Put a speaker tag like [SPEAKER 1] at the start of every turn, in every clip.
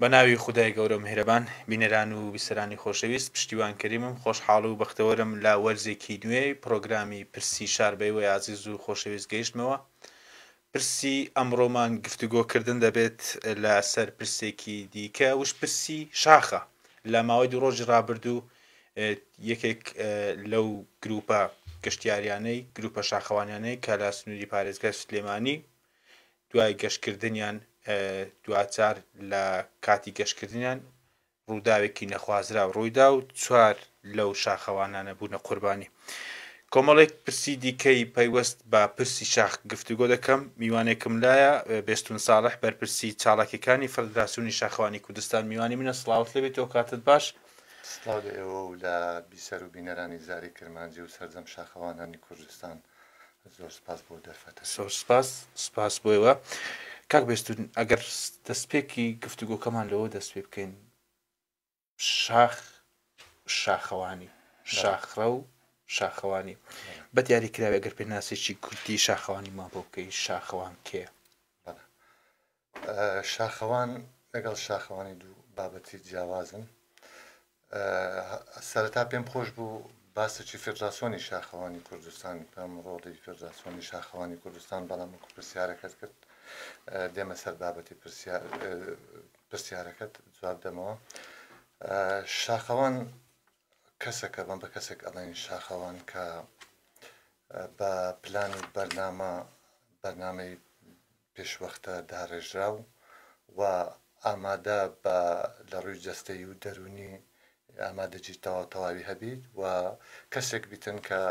[SPEAKER 1] بە ناوی خودای گەورە میهرەبان بینەران و بیسەرانی خۆشەویست پشتیوانکەریمم خۆشحاڵ و بەختەوەرم لە وەرزێکی نوێی پرۆگرامی پرسی شاربەیەوەی عازیز و خۆشەویست گەیشتمەوە. پرسی ئەمڕۆمان گفتوگۆکردن دەبێت لەسەر پرسێکی دیکە وش پرسی شاخە. لە ماوەی دوو ڕۆژی ڕابردوو یەکێک لەو گروپە گەشتیاریانەی گروپە شاخەوانیانەی کە لە سنووری پارێزگای سلێمانی دوای گەشتکردنیان دواتر لە کاتی گەشتکردنیان ڕووداوێکی نەخوازرا ڕوویدا و چوار لەو شاخەوانانە بوونە قوربانی. کۆمەڵێک پرسی دیکەی پەیوەست بە پرسی شاخ گفتوگۆ دەکەم. میوانێکم لایە بێستون ساڵح بەرپرسی چاڵاکیەکانی فەدراسیۆنی شاخەوانی کوردستان. میوانی منە سڵاوت لەبێت و کاتت باش.
[SPEAKER 2] سڵاو لە ئێوە و لە بیسەر و بینەرانی زاری کرمانجی و سەرجەم شاخەوانانی کوردستان زۆر سپاس بۆ دەرفەتە.
[SPEAKER 1] زۆر سپاس بۆیەوە. کاک بێستون ئەگەر دەستپێکی گفتوگۆکەمان لەوە دەست پێ بکەین شاخەوانی شاخڕە و شاخەوانی بە دیاری کراوە ئەگەر پێناسێکی کورتی شاخەوانی ما بۆ بکەی شاخەوان کێ؟
[SPEAKER 2] شاخەوان لەگەڵ شاخەوانی دوو بابەتی جیاوازن. سەرەتا پێم خۆش بوو باسێکی فێدراسیۆنی شاخەوانی کوردستان پێم ڕۆڵی فێدراسیۆنی شاخەوانی کوردستان بەڵام پرسیارەکەت کرد دێمە سەر بابەتی پرسیارەکەت جواب دەمەوە. شاخەوان کەسێکە بەم بە کەسێک ئەڵێن شاخەوان کە بە پلانی بەرنامەی پێشوەختە داڕێژرا و ئامادە بە لە ڕووی جەستەیی و دەرونی ئامادەجی تەواوی هەبیت و کەسێک بیتن کە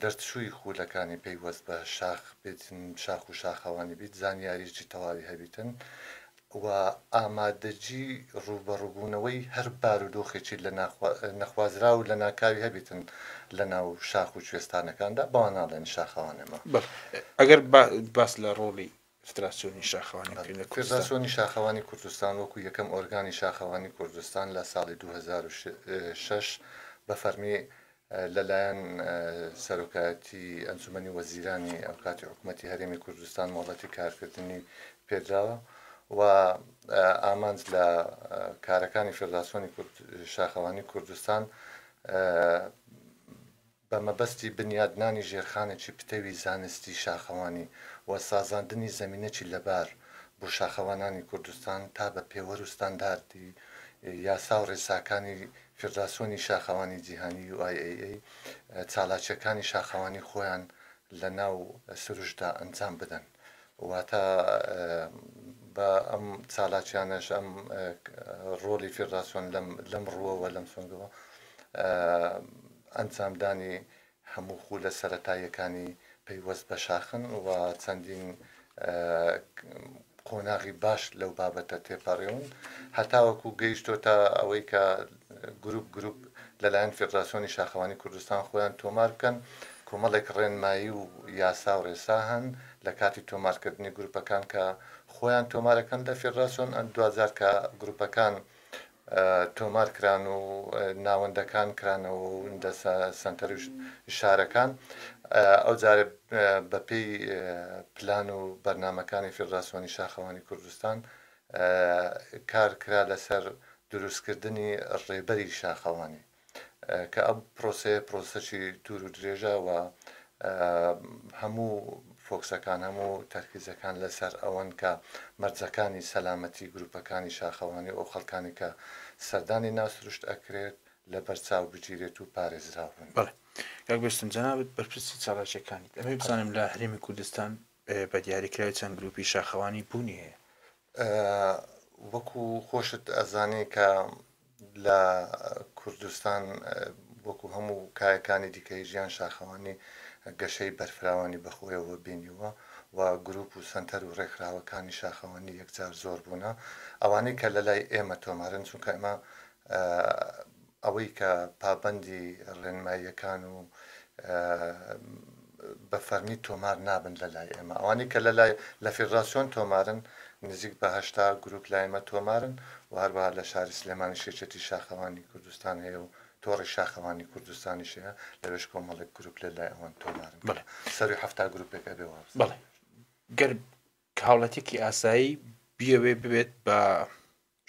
[SPEAKER 2] دەرچووی خولەکانی پێیوەست بە شاخ بێتن شاخ و شاخەوانی بیت زانیاریی تەواوی هەبیتن و ئامادەجی ڕوبەڕووبوونەوەی هەر بارودۆخێکی لە نەخوازرا و لە ناکاوی هەبیتن لە ناو شاخ و کوێستانەکاندا بەوان ناڵێن شاخەوانێمە.
[SPEAKER 1] ئەگەر باس لە ڕۆڵی فێدراسیۆنی
[SPEAKER 2] فێدراسیۆنی شاخەوانی کوردستان وەکو یەکەم ئۆرگانی شاخەوانی کوردستان لە ساڵی 2006 بە فەرمی لەلایەن سەرۆکایەتی ئەنجومەنی وەزیرانی ئەو کاتی حکوومەتی هەرێمی کوردستان مۆڵەتی کارکردنی پێدراوە و ئامانج لە کارەکانی فێدراسیۆنی شاخەوانی کوردستان بە مەبەستی بنیادنانی ژێرخانێکی پتەوی زانستی شاخەوانی و سازاندنی زەمینەی لەبار بۆ شاخەوانانی کوردستان تا بە پێوەر و ستانداردی یاسا و ڕێساکانی فێدراسیۆنی شاخەوانی جیهانی UIAA چالاکیەکانی شاخەوانی خۆیان لە ناو سروشدا ئەنجام بدەن. واتە بە ئەم چالاکیانەش ئەم ڕۆلی فێدراسیۆن لەم ڕووەوە لەم سنگەوە ئەنجامدانی هەموو خولە سەرەتاییەکانی پەیوەست بە شاخن و چەندین قۆناغی باش لەو بابەتە تێپەڕێون هەتاوەکو گەیشتۆتە ئەوەی کە گروپ لەلایەن فێدراسیۆنی شاخەوانی کوردستان خۆیان تۆمار بکەن. کۆمەڵێک ڕێنمایی و یاسا و ڕێسا هەن لە کاتی تۆمارکردنی گروپەکان کە خۆیان تۆمارەکەن لە فێدراسیۆن دوزار کە گروپەکان تۆمار کران و ناوەندەکان کرانەوە و سنتەر شارەکان ئەو جارێ بەپێی پلان و بەرنمەکانی فێدراسیۆنی شاخەوانی کوردستان کار کرا لەسەر دروستکردنی ڕێبەری شاخەوانی کە ئەم پرۆسەی دوور و درێژە و هەموو فۆکسەکان هەموو تەرکیزەکان لەسەر ئەوەن کە مەرجەکانی سەلامەتی گروپەکانی شاخەوانی ئەو خەڵکانی کە سەردانی ناسروشت ئەکرێت لە بەرچاو بگیرێت و پارێزراون.
[SPEAKER 1] کاک بێستن جەنابەت بەرپرسی چالاکیەکانی ئەمە بزانم لە هەرێمی کوردستان بە دیاریکراوی چەند گروپی شاخەوانی بوونی هەیە؟
[SPEAKER 2] وەکو خۆشت ئەزانێ کە لە کوردستان وەکو هەموو کایەکانی دیکەی ژیان شاخەوانی گەشەی بەرفراوانی بەخۆیەوە بینیوە و گروپ و سنتەر و ڕێکخراوەکانی شاخەوانی یەکجار زۆر بوونە ئەوانەی کە لە لای ئێمە تۆمارن چونکە ئێمە ئەوەی کە پابەندی ڕێنماییەکان و بە فەرمی تۆمار نابن لە لای ئێمە ئەوانەی کە لە فێدراسیۆن تۆمارن نزیک بە 80 گروپ لای ئێمە تۆمارن و هەروەها لە شاری سلێمانی شێچەتی شاخەوانی کوردستان هەیە و تۆڕی شاخەوانی کوردستانیش هەیە لەوێش کۆمەڵێک گروپ لە لای ئەوان تۆمارن سەروی 70 گروپێکە بێ وابستە.
[SPEAKER 1] بەڵێ گەر هاوڵاتێکی ئاسایی بیەوێ ببێت بە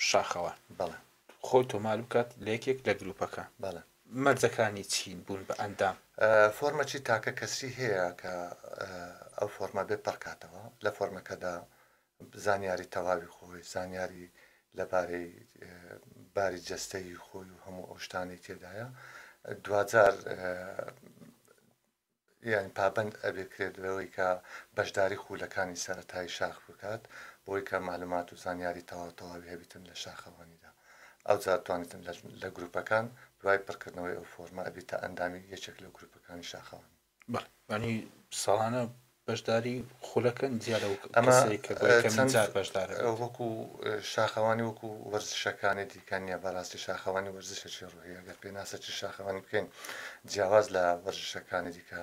[SPEAKER 1] شاخەوان
[SPEAKER 2] بەڵێ
[SPEAKER 1] خۆی تۆمال بکات لە یەکێک لە گروپەکە
[SPEAKER 2] بەڵێ
[SPEAKER 1] مەرجەکانی چین بوون بە ئەندام
[SPEAKER 2] فۆرمەکی تاکە کەسی هەیە کە ئەو فۆرمە بێ پڕکاتەوە لە فۆرمەکەدا زانیاری تەواوی خۆی زانیاری لەبارەی باری جەستەی خۆی و هەموو ئەو شتانی تێدایە دوجار یان پابند ئەبێکرێتەوەی کە بەشداری خولەکانی سەرەتایی شاخ بکات بۆی کە معلومات و زانیاری تەواوی هەبیتن لە شاخەوانیدا ئەو جاتوانیتن لە گروپەکان دوای پڕکردنەوەی ئەو فۆرمە ئەبیتە ئەندامی یەکێک لە گروپەکانی شاخەوان
[SPEAKER 1] بەنی ساڵانە بەشداری خولەکەن زیادە
[SPEAKER 2] ئەمە
[SPEAKER 1] بەشدار
[SPEAKER 2] وەکو شاخەوانی وەکو وەرزشەکانی دیکەن نیە بەڕاستی شاخەوانی وەرزشەی ڕووی ئەگەر پێ ناسەکی شاخەوانی بکەین جیاواز لە وەرزشەکانی دیکە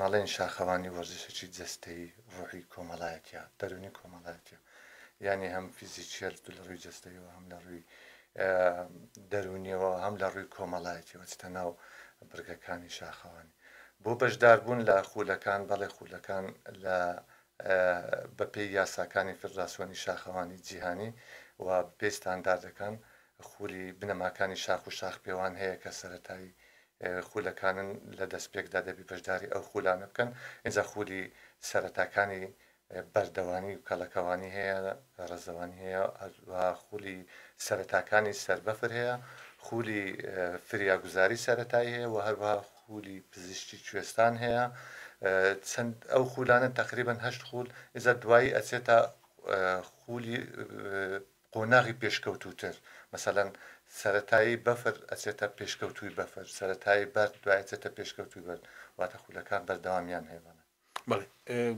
[SPEAKER 2] ماڵێن شاخەوانی وەرزشەی جەستەی ڕوحی کۆمەڵایەتە دەرونی کۆمەڵایەتە یعنی هەم فیزیکیل لە ڕووی جەستەیەوە هەم لە ڕووی دەرونیەوە هەم لە ڕووی کۆمەڵایەتەوە چتە ناو برگەکانی شاخەوانی بۆ بەشداربوون لە خولەکان بەڵێ خولەکان لە بەپێی یاساکانی فدراسیۆنی شاخەوانی جیهانی و پێی ستانداردەکان خولی بنەماکانی شاخ و شاخ پێوان هەیە کە سەرەتایی خولەکانن لە دەستپێکدا دەبی بەشداری ئەو خولانە بکەن ئێجا خولی سەرەتاکانی بەردەوانی و کەڵەکەوانی هەیە ڕێزەوانی هەیە و خولی سەرەتاکانی سەربەفر هەیە خولی فریاگوزاری سەرەتایی هەیە و هەروەها خولی پزیشکی کوێستان هەیە چەند ئەو خولانە تقریبا 8 خول ئێجا دوایی ئەچێتە خولی قۆناغی پێشکەوتوتر مەسەلەن سەرەتایی بەفر ئەچێتە پێشکەوتوی بەفر سەرەتایی بەرد دوای ئەچێتە پێشکەوتوی بەرد واتە خولەکان بەردەوامیان هەیە
[SPEAKER 1] بەڵێ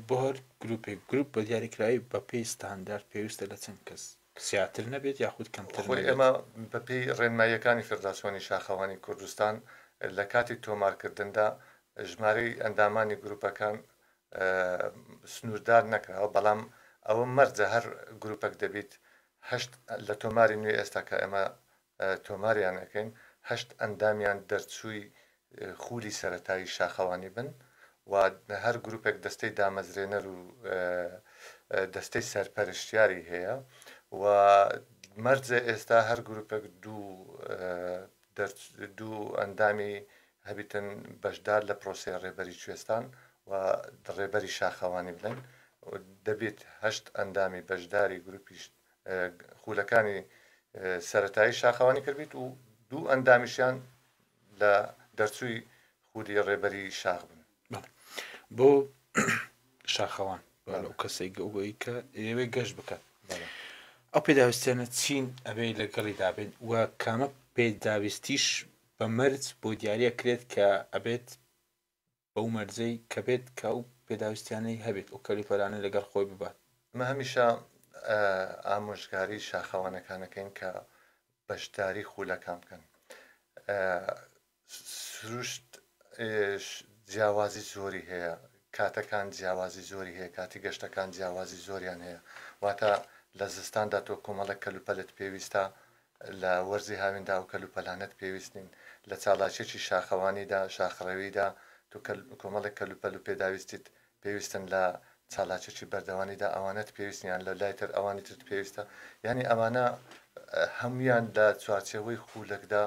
[SPEAKER 1] بۆ هەر گروپێک گروپ بە دیاریکراوی بە پێی ستاندارد پێویستە لە چەند کەس زیاتر نەبێت یاخود کەمتر
[SPEAKER 2] ئێمە بەپێی ڕێنماییەکانی فدراسیۆنی شاخەوانی کوردستان لە کاتی تۆمارکردندا ژمارەی ئەندامانی گروپەکان سنووردار نەکراوە بەڵام ئەوە مەرجە هەر گروپەک دەبیت لە تۆماری نوێ ئێستا کە ئێمە تۆماریان ئەەکەین 8 ئەندامیان دەرچووی خولی سەرەتایی شاخەوانی بن و هەر گروپێک دەستەی دامەزرێنەر و دەستەی سەرپەرشتیاری هەیە و مەرجە ئێستا هەر گروپێک دوو ئەندامی هەبیتن بەشدار لە پرۆسی ڕێبەری کوێستان و ڕێبەری شاخەوانی بڵێن دەبێت 8 ئەندامی بەشداری گروپیش خولەکانی سەرەتایی شاخەوانی کردبیت و دوو ئەندامیشیان لە دەرچووی خولی ڕێبەری شاخ بن
[SPEAKER 1] بۆ شاخەوان ئەو کەسێک گەوگەی کە ئێوەی گەشت بکات ئەو پێداویستیانە چین ئەبێ لەگەڵی دابێن و کامە پێداویستیش بە مەرج بۆ دیارە کرێت کە ئەبێت بەو مەرجەی کە بێت کە ئەو پێداویستیانەی هەبێت و کەلیفەرانە لەگەڵ خۆی ببات
[SPEAKER 2] مە هەمیشە ئامۆژگاری شاخەوانەکانەکەین کە بەشداری خولەکان بکەن سروشت جیاوازی زۆری هەیە کاتەکان جیاوازی زۆری هەیە کاتی گەشتەکان جیاوازی زۆریان هەیە واتە لە زستاندا تۆ کۆمەڵک کەلوپەلت پێویستە لە وەرزی هاویندا و کەلوپەلانت پێویستین لە چالاکێکی شاخەوانیدا شاخڕەویدا تو کۆمەڵک کەلوپەل و پێداویستیت پێویستن لە چالاکێکی بەردەوانیدا ئەوانەت پێویستیان لە لایتر ئەوانی تر پێویستە یعنی ئەمانە هەمویان لە چوارچێوەی خولەکدا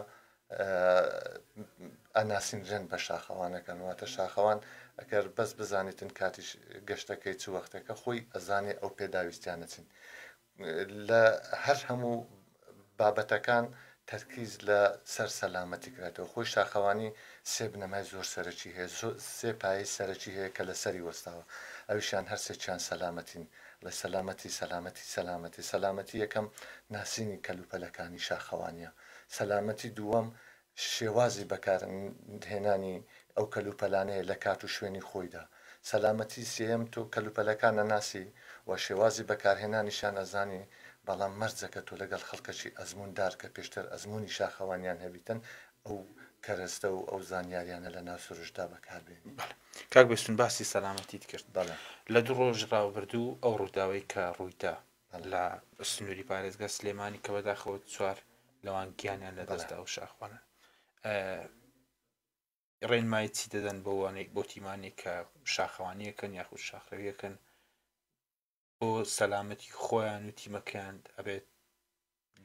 [SPEAKER 2] ئەناسینرێن بە شاخەوانەکەن واتە شاخەوان ئەگەر بەس بزانیتن کاتیش گەشتەکەی چ وەختەکە خۆی ئەزانێ ئەو پێداویستیانەچین لە هەر هەموو بابەتەکان تەرکیز لە سەر سەلامەتی کرێتەوە خۆی شاخەوانی سێ بنەمای زۆر سەرەکی هەیە سێ پایەی سەرەکی هەیە کە لە سەری وەستاوە ئەویشان هەر سێکیان سەلامەتین لە سەلامەتی یەکەم ناسینی کەلوپەلەکانی شاخەوانیە سەلامەتی دووەم شێوازی بەکارهێنانی ئەو کەلوپەلانەیە لە کات و شوێنی خۆیدا سەلامەتی سێم تۆ کەلوپەلەکانە ناسی و شێوازی بەکارهێنانیشان ئەزانی بەڵام مەرجەکە تۆ لەگەڵ خەڵکەکی ئەزموندار کە پێشتر ئەزمموی شاخەوانیان هەبیتن ئەو کەرەستە و ئەو زانیاریانە لە ناو سروشدا بەکاربێن
[SPEAKER 1] کاک بستون باسی سەلامەتیت کرد
[SPEAKER 2] بەڵێ
[SPEAKER 1] لە دوو ڕۆژ ڕاوبردوو ئەو ڕووداوی کە ڕوویدا لە سنووری پارێزگا سلێمانی کە بەداخەوە چوار لەوان گیانیان لە دەستدا و شاخوانە ڕێنمای چی دەدەن بۆوانێک بۆ تیمانی کە شاخەوانیەکەن یاخود شاخەویەکەن بۆ سەلامەتی خۆیان و تیمەکەیان ئەبێت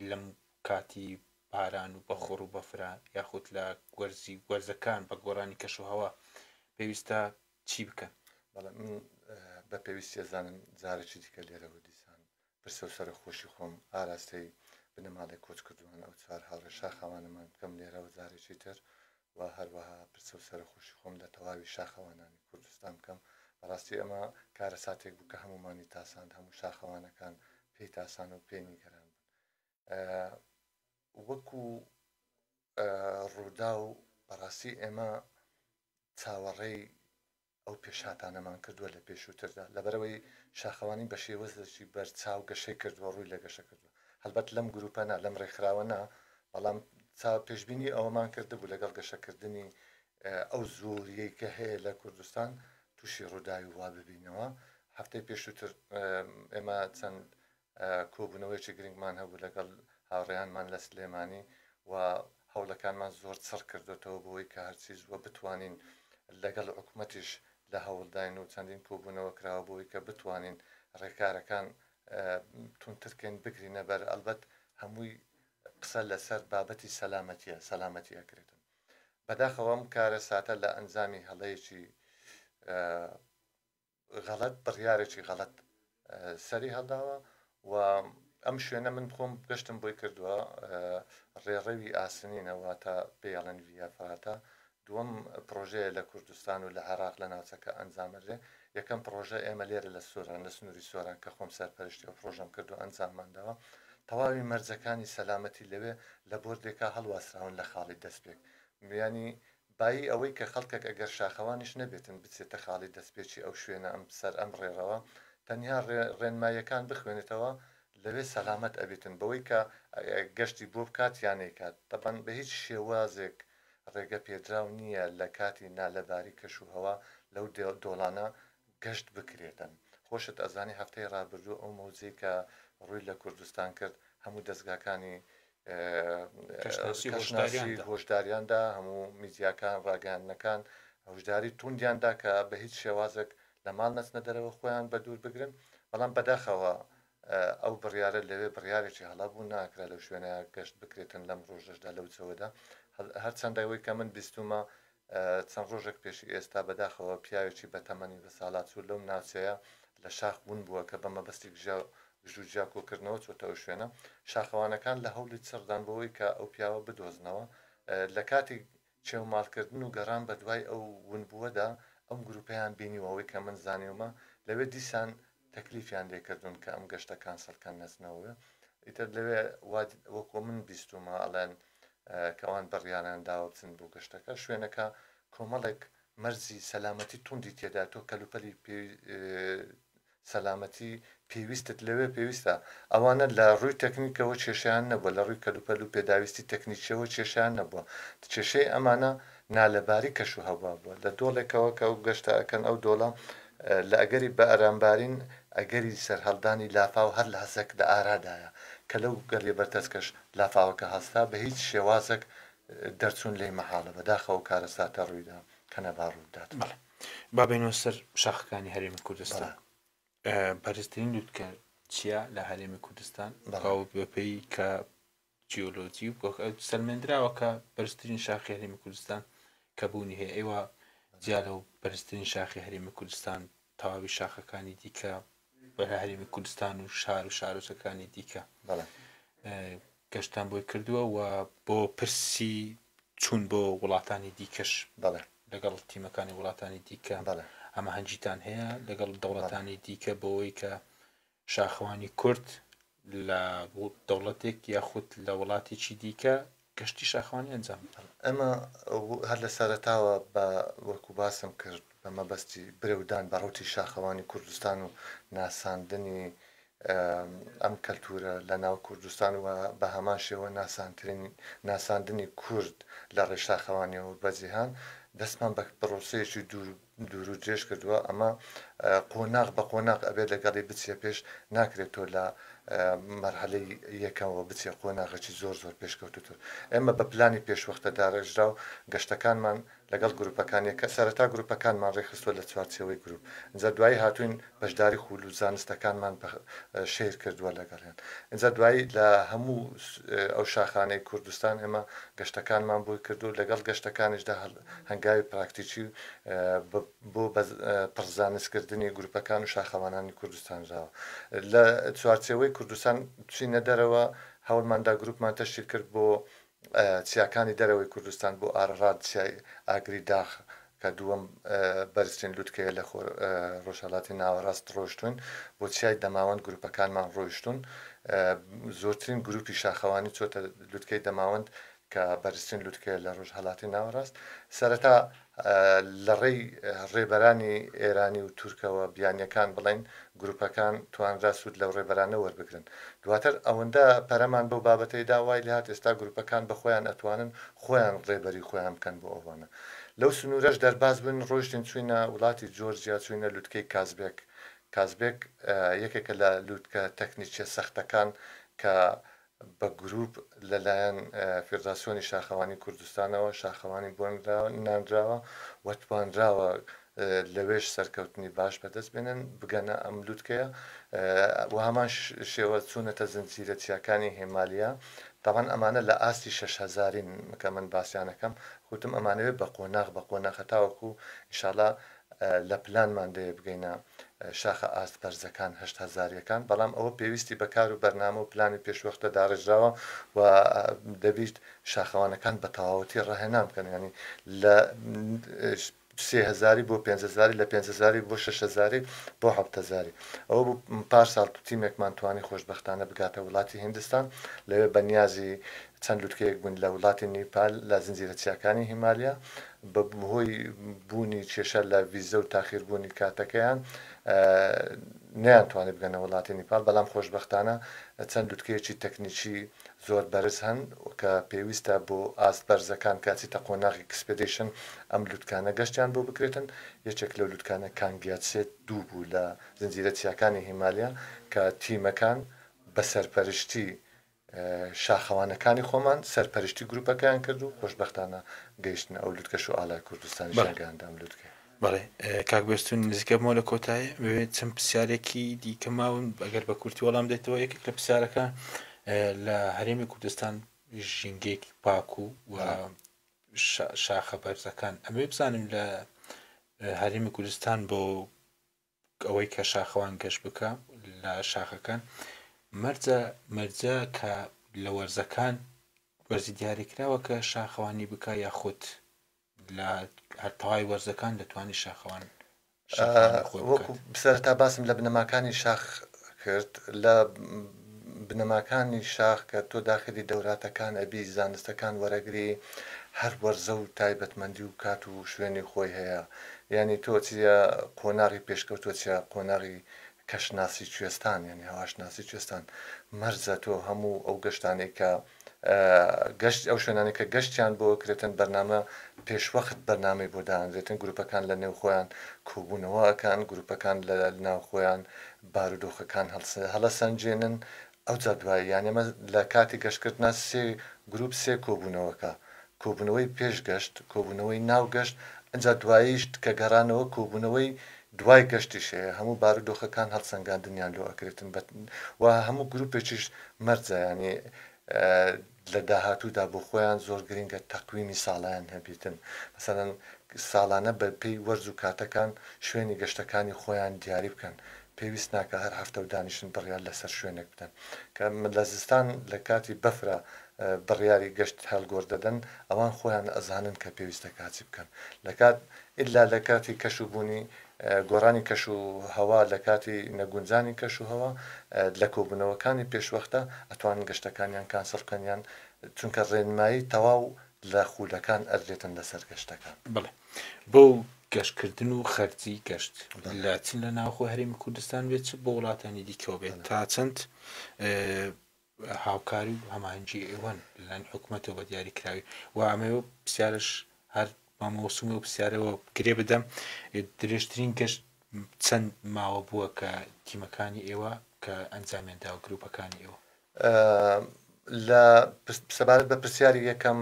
[SPEAKER 1] لەم کاتی پاران و بەخۆڕ و بەفرا یاخود لە گوەرزەکان بە گۆڕانی کەشوهەوا پێویستە چی بکەن؟
[SPEAKER 2] بەڵێ من بە پێویستی زانم جارێکی دیکە لێرەوە دیسان پرسە و سەرە خۆشی خۆم ئاراستەی بنەماڵی کۆچ کردووان ئەو چوار هاوڕێ شاخەوانەمان بکەم لێرەوە جارێکی تر و هەروەها پرسە و سەرە خۆشی خۆم لە تەواوی شاخەوانانی کوردستان بکەم. بەڕاستی ئەمە کارە ساتێک بوو کە هەمومانی تاساند، هەموو شاخەوانەکان پێی تاسان و پێی نیگەران بوون. وەکو ڕوودا و بەڕاستی ئێمە چاوەڕێی ئەو پێشاتانەمان کردووە لە پێشووتردا لەبەرەوەی شاخەوانی بە شێوەزێکی بەرچاو گەشەی کردووە، ڕووی لە گەشە کردووە. هەڵبەت لەم گروپەنا لەم ڕێکخراوەنا بەڵام پێشبینی ئەوەمان کردبوو لەگەڵ گەشەکردنی ئەو زۆریەی کە هەیە لە کوردستان تووشی ڕووداوی وا ببینەوە. هەفتەی پێشووتر ئێمە چەند کۆبوونەوەیکی گرنگمان هەبوو لەگەڵ هاوڕێیانمان لە سلێمانی و هەوڵەکانمان زۆر چڕ کردوێتەوە بۆی کە هەرچی زووە بتوانین لەگەڵ حکوومەتیش لە هەوڵداین و چەندین کۆبوونەوە کراوە بۆی کە بتوانین ڕێکارەکان تونترکەین بگرینە بەر ئەلبەت هەمووی قسە لەسەر بابەتی سەلامەتی ئەکرێتن. بەداخەوە ئەم کارە ساتە لە ئەنجامی هەڵەیەکی غەڵەت بڕیارێکی غەڵەت سەری هەڵداوە و ئەم شوێنە من خۆم گەشتم بۆی کردووە ڕێڕەوی ئاسنینەوە تا پێڵەن ڤیافراتە دووەم پرۆژەیە لە کوردستان و لە عێراق لە ناوچەکە ئەنجامەرێ. یەکەم پرۆژە ئێمە لێرە لە سووران لە سنووری سۆران کە خۆم سەرپەرشتی و پرۆژەم کردو ئەنجامماندەوە. تەواوی مەرجەکانی سەلامەتی لەوێ لە بۆردێکا هەڵواسراون لە خاڵی دەستپێک، ینی بایی ئەوەی کە خەڵکێک ئەگەر شاخەوانیش نەبێتن بچێتە خاڵی دەستپێکی ئەو شوێنە ئەم سەر ئەم ڕێڕەوە تەنیا ڕێنماییەکان بخوێنێتەوە لەوێ سەلامەت ئەبێتن بەوەی کە گەشتی بۆ بکات یانەی کات. دەبەن بە هیچ شێوازێک ڕێگە پێدراو نییە لە کاتی نالەباری کەشوهەوا لەو دۆڵانە گەشت بکرێتن. خۆشت ئەزانی هەفتەی ڕابردوو ئەو مەوزەی کە ڕووی لە کوردستان کرد هەموو دەستگاکانی هۆشداریاندا هەموو میدیاکان ڕاگەیاندنەکان هۆشداری توندیاندا کە بە هیچ شێوازێک لە ماڵ نەچنە دەرەوە خۆیان بە دوور بگرن. بەڵام بەداخەوە ئەو بڕیارە لەوێ بڕیارێکی هەڵابوو ناکرا لەو شوێنە گەشت بکرێتن لەم ڕۆژەشدا لەو جەوەدا. هەرچەندەوەی کە من بیستمە چەند ڕۆژێک پێشی ئێستا بەداخەوە پیاوێکی بە تەمەنی بە ساڵات چوو لەم ناوچەیە لە شاخ بوون بووە کە بە مەبەستی گژوجیا کۆکردنەوە چۆتە ئەو شوێنە. شاخەوانەکان لە هەوڵی چڕدان بەوەی کە ئەو پیاوە بدۆزنەوە. لە کاتی چێوماڵکردن و گەڕان بە دوای ئەو ونبووەدا ئەم گروپیان بینیوەوەی کە من زانیومە لەوێ دیسان تەکلیفیان لێکردون کە ئەم گەشتە کانسەڵکان نەچنەوە. ئیتر لەوێ وەکو من بیستمە ئەڵێن کەوان بڕیانیان داوە بچن بۆ گەشتەکە شوێنەکە کۆمەڵێک مەرجی سەلامەتی توندی تێدا تۆ کەلوپەلی سەلامەتی پێویستت لەوێ پێویستە. ئەوانە لە ڕووی تەکنیکەوە کێشیان نەبووە، لە ڕووی کەلوپەل و پێداویستی تەکنیکیەوە کێشیان نەبووە. کێشەی ئەمانە نالەباری کەشوهەوا بووە لە دۆڵێکەوە کە ئەو گەشتەکەن ئەو دۆڵە لە ئەگەری بە ئەرامبارین ئەگەری سەرهەڵدانی لافا و هەر لە هەزەک لە ئارادایە کە لەو گەڵێ بەرتەسکەش لافاوەکە هەستا بە هیچ شێوازێک دەرچوون لێی مەحاڵە بەداخەوە کارە ساتە ڕوویدا کە نەبار ڕوودات.
[SPEAKER 1] بابینەوە سەر شاخەکانی هەرێمی کوردستان بەرزترین لووتکە چییە لە هەرێمی کوردستان بەپێی کە جیۆلۆجی سەلمێنراوە کە بەرزترین شاخی هەرێمی کوردستان کە بوونی هەیە ئێوە جیا لەو بەرزترین شاخی هەرێمی کوردستان تەواوی شاخەکانی دیکە بە هەرێمی کوردستان و شار و شارۆچەکانی دیکە گەشتان بۆی کردووە و بۆ پرسی چوون بۆ وڵاتانی دیکەش لەگەڵ تیمەکانی وڵاتانی دیکە ئەمە هەنجیتان هەیە لەگەڵ دەوڵەتانی دیکە بۆەوەی کە شاخەوانی کورد لە دەوڵەتێک یاخود لە وڵاتێکی دیکە گەشتی شاخەوانی ئەنجام
[SPEAKER 2] ئەمە هەر لە سەرەتاوە بە وەکو باسم کرد بە مەبەستی برەودان بەڕوتی شاخەوانی کوردستان و ناساندنی ئەم کەلتورە لە ناو کوردستان و بە هەمان شێوە ناساندنی کورد لە ڕێشاخەوانیەوە بەجیهان دەستمان بە پرۆسەیەکی دوور و درێژ کردووە. ئەمە قۆناغ بە قۆناغ ئەبێت لەگەڵی بچێ پێش ناکرێت تۆ لە مەرحەلەی یەکەمەوە بچێ قۆناغێکی زۆر پێشکەوتوتر. ئێمە بە پلانی پێشوەختە داڕێژرا و گەشتەکانمان لەگەڵ گروپەکانی کە سەرەتا گروپەکانمان ڕێخستووە لە چوارچەوەی گروپ اینجا دوایی هاتوین بەشداری خول و زانستەکانمان شێر کردووە لەگەڵیان اینجا دوایی لە هەموو ئەو شاخانەی کوردستان ئێمە گەشتەکانمان بۆی کردو لەگەڵ گەشتەکانیشدا هەنگاوی پراکتیکی بۆ پڕزانستکردنی گروپەکان و شاخەوانانی کوردستانراوە لە چوارچەوەی کوردستان چینە دەرەوە هەوڵماندا گروپمان تەشکیل کرد بۆ چیاکانی دەرەوەی کوردستان بۆ ئارڕاد چیای ئاگری داخ کە دووەم بەرزترین لووتکەیە لە ڕۆژهەڵاتی ناوەڕاست ڕۆیشتون بۆ چیای دەماوەند گروپەکانمان ڕۆیشتون زۆرترین گروپی شاخەوانی چۆتە لووتکەی دەماوەند کە بەرزترین لووتکەیە لە ڕۆژهەڵاتی ناوەڕاست سەرەتا لە ڕێی ڕێبەرانی ئێرانی و تورکەوە بیانیەکان بڵین گروپەکان توانرا سوود لەو ڕێبەرانە وەربگرن دواتر ئەوەندە پەرەمان بەو بابەتەیدا وای لە هات ئێستا گروپەکان بە خۆیان ئەتوانن خۆیان ڕێبەری خۆیان بکەن بۆ ئەوانە لەو سنوورەش دەرباز بن ڕۆیشتین چوینە وڵاتی جۆرجیا چوینە لووتکەی کازبێک یەکێکە لە لووتکە تەکنیکیە سەختەکان کە بە گروپ لەلایەن فێدراسیۆنی شاخەوانی کوردستانەوە شاخەوانی بۆ نانراوە وەتوانراوە لەوێش سەرکەوتنی باش بەدەست بێنن بگەنە ئەم لووتکەیە و هەمان شێوە چوونەتە زنجیرە چیاکانی هێمالیا تاوان ئەمانە لە ئاستی 6هزارین کە من باسییانەکەم خوتم ئەمانەوێت بە قۆناغ هەتاوەکو ئیشاڵا لە پلانمان دەیە بگەینە شاخە ئاست بەرزەکان 8هزاریەکان بەڵام ئەوە پێویستی بەکار و بەرنامە و پلانی پێشوەختە داڕێژراوە و دەبیت شاخەوانەکان بە تەواوەتی ڕاهێنان بکەن ینی لە 3000 بۆ 5000 لە 5000 بۆ 6000 بۆ 7000 ئەوە بوو پارساڵ تیمێکمان توانی خۆشبەختانە بگاتە وڵاتی هیندستان لەوێ بەنیازی چەند لووتکەیەک بوون لە وڵاتی نیپال لە زنجیرە چیاکانی هیمالیا بە هۆی بوونی کێشە لە ڤیزە و تاخیربوونی کاتەکەیان نەیانتوانێت بگەنە وڵاتی نیپال بەڵام خۆشبەختانە چەند لووتکەیەکی تەکنیکی زۆر بەرز هەن کە پێویستە بۆ ئاست بەرزەکان کاچیتە قۆناغی ئەکسپێدیشن ئەم لووتکانە گەشتیان بۆ بکرێتن یەکێک لەو لووتکانە کانگیاتسێت دوو بوو لە زنجیرە چیاکانی هیمالیا کە تیمەکان بە سەرپەرشتی شاخەوانەکانی خۆمان سەرپەرشتی گروپەکەیان کرد و خۆشبەختانە گەیشتن ئەو لووتکەش و ئالای کوردستانی شاگەیاندا ئەم لووتکە
[SPEAKER 1] بەڵێ کاک بێستون نزیکەمەوە لە کۆتایە ببێت چەند پرسیارێکی دیکە ماون ئەگەر بە کورتی وەڵام دێتەوە یەکێک لە پرسیارەکە لە هەرێمی کوردستان ژینگێکی پاک و شاخە بەرزەکان ئەمێ بزانم لە هەرێمی کوردستان بۆ ئەوەی کە شاخەوان گەشت بکە لە شاخەکان مەرجە کە لە وەرزەکان وەرزی دیاریکراوە کە شاخەوانی بکە یاخود لە هەرتەوای وەرزەکان دەتوانێت شاخەوان
[SPEAKER 2] وەکو سەرەتا باسم لە بنەماکانی شاخ کرد لە بنەماکانی شاخ کە تۆ داخلی دەوراتەکان ئەبی زانستەکان وەرەگری هەر وەرزە و تایبەتمەندی و کات و شوێنی خۆی هەیە یعنی تۆ چیە قۆناغی پێشکەوتۆ چیە قۆناغی کەشناسی کوێستان یعنی هەواشناسی کوێستان مەرجە تۆ هەموو ئەو گەشتانەی کە گەشت ئەو شوێنانی کە گەشتیان بۆ کرێتن بەرنامە پێشوەخت بەرنامەی بۆ دانرێتن گروپەکان لە نێو خۆیان کۆبوونەوەکان گروپەکان لە ناو خۆیان بارودۆخەکان هەڵەسەنجێنن ئەو جا دوای یانەمە لە کاتی گەشتکردنا سێ گروپ سێ کۆبوونەوەکە کۆبوونەوەی پێشگەشت کۆبوونەوەی ناوگەشت ئەجا دواییشت کە گەڕانەوە کۆبوونەوەی دوای گەشتیشەیە هەموو بارودۆخەکان هەڵسەنگاندنیان لۆ ئەکرێتن و هەموو گروپێکیش مەرجە ینی لە داهاتوودا بۆ خۆیان زۆر گرنگە تەقویمی ساڵیان هەبیتن مەسەڵەن ساڵانە بە پێی وەرز و کاتەکان شوێنی گەشتەکانی خۆیان دیاری بکەن پێویست ناکە هەر هەفتە و دانیشتن بڕیار لەسەر شوێنێک بدەن کە لە زستان لە کاتی بەفرە بڕیاری گەشت هەڵگۆڕ دەدەن ئەوان خۆیان ئەزانن کە پێویستە کاچی بکەن لە کات ئللا لە کاتی کەشوبوونی گۆڕانی کەش و هەوا لە کاتی نەگونجانی کەش و هەوا لە کۆبوونەوەکانی پێشوەختە ئەتوانن گەشتەکانیان کانسڵکەنیان چونکە ڕێنمایی تەواو لە خولەکان ئەدرێتن لەسەر گەشتەکان
[SPEAKER 1] بڵێ بۆ گەشتکردن و خەرجی گەشت لە چین لە ناوخۆ هەرێمی کوردستان بێت بۆ وڵاتانی دیکەوە بێت تا چەند هاوکاری و هەماهەنگی ئێوەن لەلایەن حکوومەتەوە بە دیاریکراوی و ئەمەوە پرسیارش هەر مامۆسومی و پرسیارەوە گرێ بدەم درێژترین گەشت چەند ماوە بووە کە تیمەکانی ئێوە کە ئەنجامیاندا و گروپەکانی ئێوە
[SPEAKER 2] لە سەبارەت بە پرسیاری یەکەم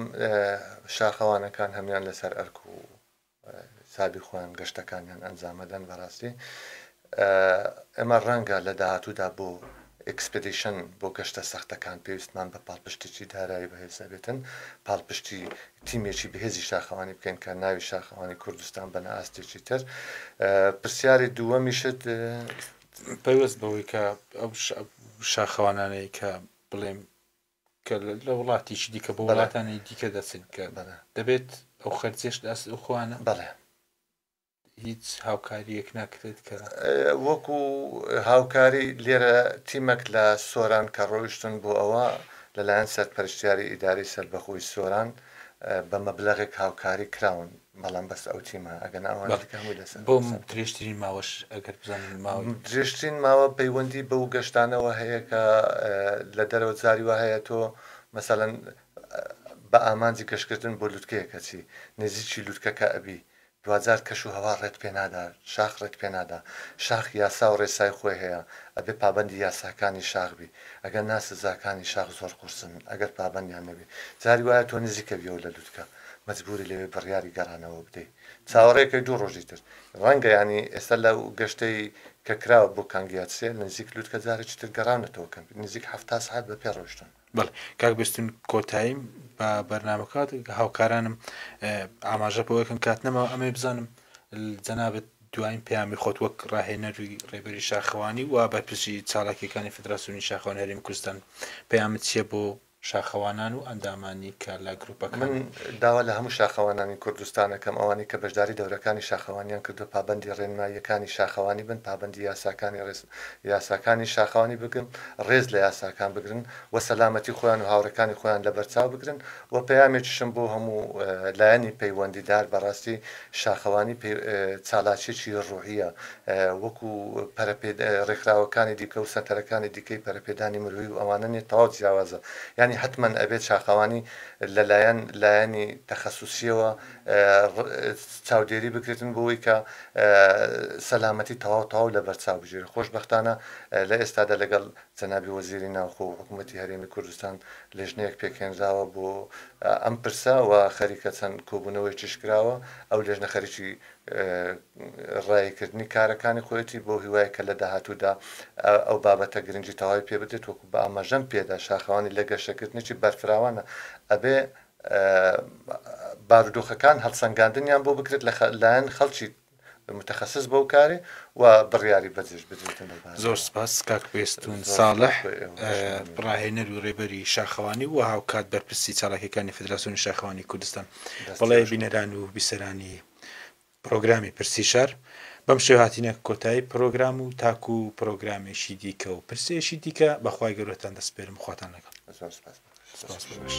[SPEAKER 2] شاخەوانەکان هەمیان لەسەر ئەرک و حسابی خۆیان گەشتەکانیان ئەنجامەدەن بەڕاستی ئێمە ڕەنگە لە داهاتوودا بۆ ئەکسپدیشن بۆ گەشتە سەختەکان پێویستمان بە پاڵپشتێکی دارایی بەهێز بێتن پاڵپشتی تیمێکی بەهێزی شاخەوانی بکەین کە ناوی شاخەوانی کوردستان بە نائاستێکی تر پرسیاری دووەمیشت
[SPEAKER 1] پەیوەست بەوەی کە ئەو شاخەوانانەی کە بڵێم کە لە وڵاتیشی دیکە بۆ وڵاتانی دیکە دەچن کە دەبێت ئەو خەرجێش دەست ئەوخواانە
[SPEAKER 2] بەڵێ
[SPEAKER 1] هیچ هاوکاریەک ناکرێت کە
[SPEAKER 2] وەکو هاوکاری لێرە تیمەک لە سۆران کە ڕۆیشتن بۆ ئەوە لەلایەن سەرپەرشتیاری ئیداری سەربەخۆی سۆران بە مەبلەغێک هاوکاری کراون بەڵام بەس ئەو تیمە ئەگەن ئەوان
[SPEAKER 1] بۆ درێژترین ماوەش ئەگەر بزانین ماوە
[SPEAKER 2] درێژترین ماوە پەیوەندی بەو گەشتانەوە هەیە کە لە دەرەوە جاریوە هەیە تۆ مەسەڵەن بە ئامانجی گەشتکردن بۆ لوتکەیە کەچی نزیکی لوتکەکە ئەبی دوجار کەش و هەوا ڕێت پێ نادا شاخ ڕێت پێ نادا شاخ یاسا و ڕێسای خۆی هەیە ئەبێ پابندی یاساکانی شاخبی ئەگەر ناسزاکانی شاخ زۆر قورسن ئەگەر پابندیان نەبی جاری وایە تۆ نزیکە بیەوە لە لوتکە مەجبوری لەوێ بڕیاری گەڕانەوە بدەیت چاوەڕێکەکەی دوو ڕۆژی تر ڕەنگە ینی ئێستا لە گەشتەی کە کراوە بۆ کانگیاتسێ نزیک لوتکە جارێکی تر گەڕاونەتەوەکەم نزیک 70 ساعت بە پێ ڕۆشتن
[SPEAKER 1] بەڵێ کاک بستون کۆتاییم بە بەرنامەکات هاوکارانم ئاماژە بەوەکەم کات نەمەوە ئەمێ بزانم جەنابەت دوایین پەیامی خۆت وەک ڕاهێنەروی ڕێبەری شاخەوانی و بەرپرسی چالاکیەکانی فدراسیۆنی شاخەوانی هەرێمی کوردستان پەیامت چییە بۆ شاخەوانان و ئەندامانی کە لە گروپەکە
[SPEAKER 2] من داوا لە هەموو شاخەوانانی کوردستانەکەم ئەوانی کە بەشداری دەورەکانی شاخەوانیان کردو پابندی ڕێنماییەکانی شاخەوانی بن پابندی یاساکانی یاساکانی شاخەوانی بگرن ڕێز لە یاساکان بگرن و سەلامەتی خۆیان و هاوڕەکانی خۆیان لە بەرچاو بگرن و پەیامێکیشم بۆ هەموو لایەنی پەیوەندیدار بەڕاستی شاخەوانی چالاکیێکی ڕوحیە وەکو ڕێکخراوەکانی دیکە و سەنتەرەکانی دیکەی پەرەپێدانی مروی و ئەوانە نێت تەواو جیاوازە یعنی حتمما ئەبێت شاخەوانی لەلایەن لایەنی تەخەسوسیەوە چاودێری بکرێتن بۆەوەی کە سەلامەتی تەواو لە بەرچاو بژێر خۆشبەختانە لە ئێستادا لەگەڵ جەنابی وەزیری ناوخۆ و حکوومەتی هەرێمی کوردستان لێژنەیەک پێکێنراوە بۆ ئەم پرسە و خەریکە چەند کۆبوونەوەی چشکراوە ئەو لێژنە خەریکی ڕایکردنی کارەکانی خۆەتی بۆ هیوایە کە لە داهاتوودا ئەو بابەتە گرنگی تەواوی پێ بدێت وەکو بە ئاماژەم پێدا شاخەوانی لە گەشتکردنێکی بەرفراوانە ئەبێ بارودۆخەکان هەڵسەنگاندنیان بۆ بکرێت لەلایەن خەڵکی متخصص بەو کارێ و بڕیاری بەجێش بدرێتن
[SPEAKER 1] زۆر سپاس کاک بێستون ساڵح ڕاهێنەر و ڕێبەری شاخەوانی و هاوکات بەرپرسی چالاکیەکانی فدراسیۆنی شاخەوانی کوردستان بەڵێ بینەران و بیسەرانی پرۆگرامی پرسی شار بەم شێوە هاتینە کۆتایی پرۆگرام و تاکو و پرۆگرامێکی دیکە و پرسێشی دیکە بەخوای گەورەتان دەسپێرم خواتان لەگەڵ
[SPEAKER 2] زۆر سپاس
[SPEAKER 1] سپاس بەش